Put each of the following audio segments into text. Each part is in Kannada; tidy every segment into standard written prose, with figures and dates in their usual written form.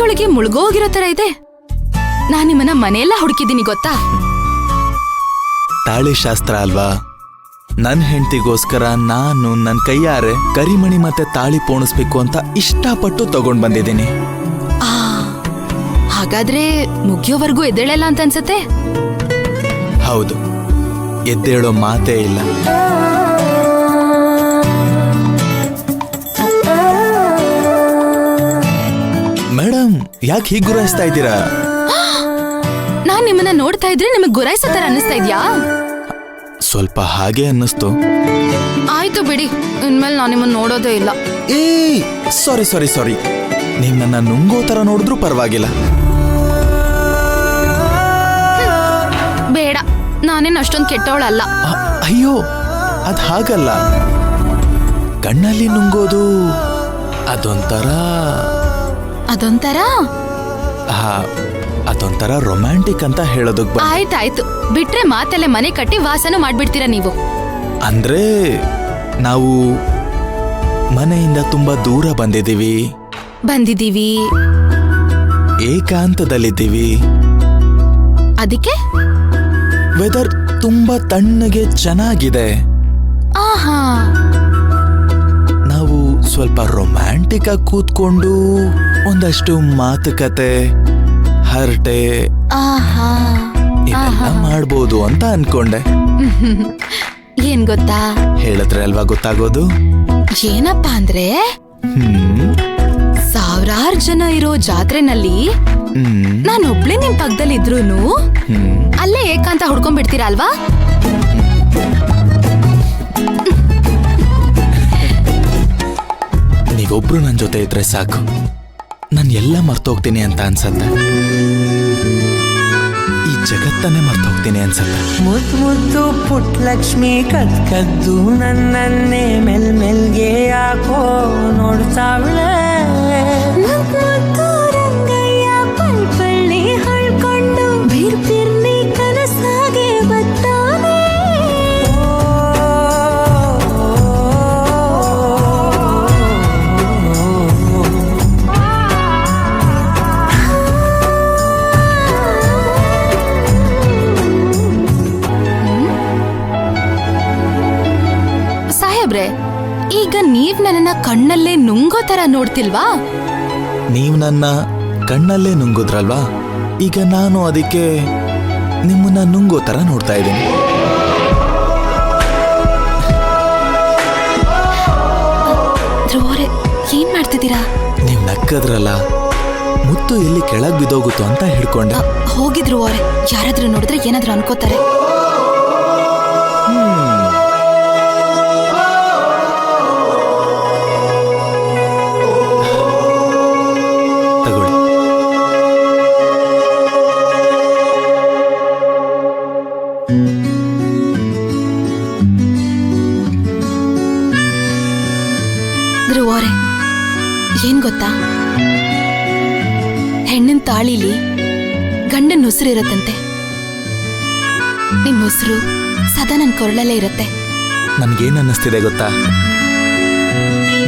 ಮಳೆಯೊಳಗೆ ಮುಳುಗೋಗಿರೋ ತರ ಇದೆ. ನಾನ್ ನಿಮ್ಮನ್ನ ಮನೆಯೆಲ್ಲ ಹುಡುಕಿದ್ದೀನಿ ಗೊತ್ತಾ. ತಾಳಿ ಶಾಸ್ತ್ರ ಅಲ್ವಾ, ನನ್ ಹೆಂಡತಿಗೋಸ್ಕರ ನಾನು ನನ್ ಕೈಯಾರೆ ಕರಿಮಣಿ ಮತ್ತೆ ತಾಳಿ ಪೋಣಿಸ್ಬೇಕು ಅಂತ ಇಷ್ಟಪಟ್ಟು ತಗೊಂಡ್ ಬಂದಿದ್ದೀನಿ. ಹಾಗಾದ್ರೆ ಮುಗಿಯೋವರೆಗೂ ಎದ್ದೇಳಲ್ಲ ಅಂತ ಅನ್ಸತ್ತೆ. ಹೌದು, ಎದ್ದೇಳೋ ಮಾತೇ ಇಲ್ಲ. ಮೇಡಮ್, ಯಾಕೆ ಹೀಗೆ ಗುರಾಯಿಸ್ತಾ ಇದ್ದೀರಾ? ನಾನ್ ನಿಮ್ಮನ್ನ ನೋಡ್ತಾ ಇದ್ರೆ ನಿಮಗ್ ಗುರಾಯಿಸೋ ತರ ಅನ್ನಿಸ್ತಾ ಇದ್ಯಾ? ಸ್ವಲ್ಪ ಹಾಗೆ ಅನ್ನಿಸ್ತು. ಆಯ್ತು ಬಿಡಿ, ಇನ್ಮೇಲೆ ನಾನು ನಿಮ್ಮನ್ನ ನೋಡೋದೇ ಇಲ್ಲ. ಸಾರಿ, ನೀವ್ ನನ್ನ ನುಂಗೋ ತರ ನೋಡಿದ್ರು ಪರವಾಗಿಲ್ಲ. ಬೇಡ, ನಾನೇನು ಅಷ್ಟೊಂದು ಕೆಟ್ಟವಳಲ್ಲ. ಅಯ್ಯೋ, ಅದ್ ಹಾಗಲ್ಲ. ಕಣ್ಣಲ್ಲಿ ನುಂಗೋದು ಅದೊಂಥರ ರೊಮ್ಯಾಂಟಿಕ್ ಅಂತ ಹೇಳೋದಕ್. ಆಯ್ತಾಯ್ತು, ಬಿಟ್ರೆ ಮಾತೆಲ್ಲ ಮನೆ ಕಟ್ಟಿ ವಾಸನ ಮಾಡ್ಬಿಡ್ತೀರಾ ನೀವು. ಅಂದ್ರೆ ನಾವು ಮನೆಯಿಂದ ತುಂಬಾ ದೂರ ಬಂದಿದ್ದೀವಿ, ಏಕಾಂತದಲ್ಲಿದ್ದೀವಿ. ಅದಕ್ಕೆ ವೆದರ್ ತುಂಬಾ ತಣ್ಣಗೆ ಚೆನ್ನಾಗಿದೆ. ಆಹಾ, ನಾವು ಸ್ವಲ್ಪ ರೊಮ್ಯಾಂಟಿಕ್ ಆಗಿ ಕೂತ್ಕೊಂಡು ಒಂದಷ್ಟು ಮಾತುಕತೆ, ಹರಟೆ ಇದೆಲ್ಲ ಮಾಡ್ಬೋದು ಅಂತ ಅನ್ಕೊಂಡೆ. ಏನ್ ಗೊತ್ತಾ? ಹೇಳಿದ್ರೆ ಅಲ್ವಾ ಗೊತ್ತಾಗೋದು. ಏನಪ್ಪಾ ಅಂದ್ರೆ, ಸಾವಿರಾರು ಜನ ಇರೋ ಜಾತ್ರೆನಲ್ಲಿ ನಾನೊಬ್ಳೆ ನಿಮ್ ಪಕ್ಕದಲ್ಲಿ ಇದ್ರೂನು ಅಲ್ಲೇ ಏಕಾಂತ ಹುಡ್ಕೊಂಡ್ಬಿಡ್ತೀರಾ ಅಲ್ವಾ? ನೀವೊಬ್ರು ನನ್ ಜೊತೆ ಇದ್ರೆ ಸಾಕು, ನಾನು ಎಲ್ಲ ಮರ್ತೋಗ್ತೀನಿ ಅಂತ ಅನ್ಸತ್ತೆ. ಈ ಜಗತ್ತನ್ನೇ ಮರ್ತೋಗ್ತೀನಿ ಅನ್ಸತ್ತೆ. ಮುದ್ದು ಪುಟ್ಟ ಲಕ್ಷ್ಮಿ ಕದ್ದು ನನ್ನನ್ನೇ ಮೆಲ್ಮೆಲ್ಗೆ ಯಾಕೋ ನೋಡ್ತಾವಳೆ. ರಂಗಯ್ಯ ಪಲ್ಪಳ್ಳಿ ಹೊಳ್ಕೊಂಡು ಬಿರ್ಬಿರ್ನಿ ಕನಸಾಗೆ ಬತ್ತಾನೆ. ಈಗ ನೀವ್ ನನ್ನ ಕಣ್ಣಲ್ಲೇ ನುಂಗೋ ತರ ನೋಡ್ತಿಲ್ವಾ? ನೀವ್ ನನ್ನ ಕಣ್ಣಲ್ಲೇ ನುಂಗುದ್ರಲ್ವಾ, ಈಗ ನಾನು ಅದಕ್ಕೆ ನಿಮ್ಮನ್ನ ನುಂಗೋ ತರ ನೋಡ್ತಾ ಇದ್ದೀನಿ. ಏನ್ ಮಾಡ್ತಿದ್ದೀರಾ? ನೀವ್ ನಕ್ಕದ್ರಲ್ಲ, ಮುತ್ತು ಎಲ್ಲಿ ಕೆಳಗ್ ಬಿದ್ದೋಗುತ್ತೋ ಅಂತ ಹಿಡ್ಕೊಂಡೆ. ಹೋಗಿದ್ರು ಅವರೇ, ಯಾರಾದ್ರೂ ನೋಡಿದ್ರೆ ಏನಾದ್ರೂ ಅನ್ಕೋತಾರೆ. ಧ್ರುವರೇ, ಏನ್ ಗೊತ್ತಾ, ಹೆಣ್ಣಿನ ತಾಳಿಲಿ ಗಂಡನ ಉಸಿರು ಇರತ್ತಂತೆ. ನಿಮ್ ಉಸಿರು ಸದಾ ನನ್ ಕೊರಳಲ್ಲೇ ಇರತ್ತೆ. ನನ್ಗೇನ್ ಅನ್ನಿಸ್ತಿದೆ ಗೊತ್ತಾ,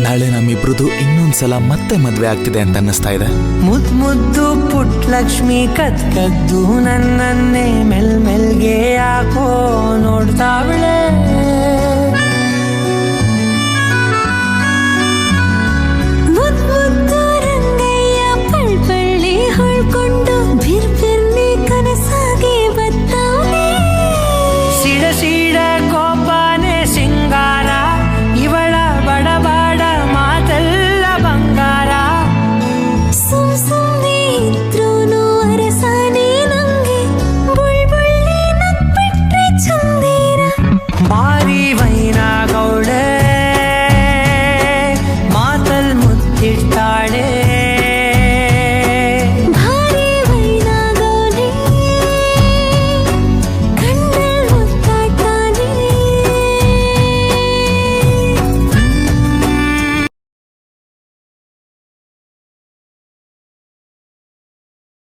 ನಾಳೆ ನಮ್ಮಿಬ್ರದು ಇನ್ನೊಂದ್ಸಲ ಮತ್ತೆ ಮದ್ವೆ ಆಗ್ತಿದೆ ಅಂತ ಅನ್ನಿಸ್ತಾ ಇದೆ. ಮುದ್ದು ಪುಟ್ಟ ಲಕ್ಷ್ಮಿ ಕದ್ದು ನನ್ನನ್ನೇ ಮೆಲ್ಮೆಲ್ಗೆ ಯಾಕೋ ನೋಡ್ತಾವಳೆ.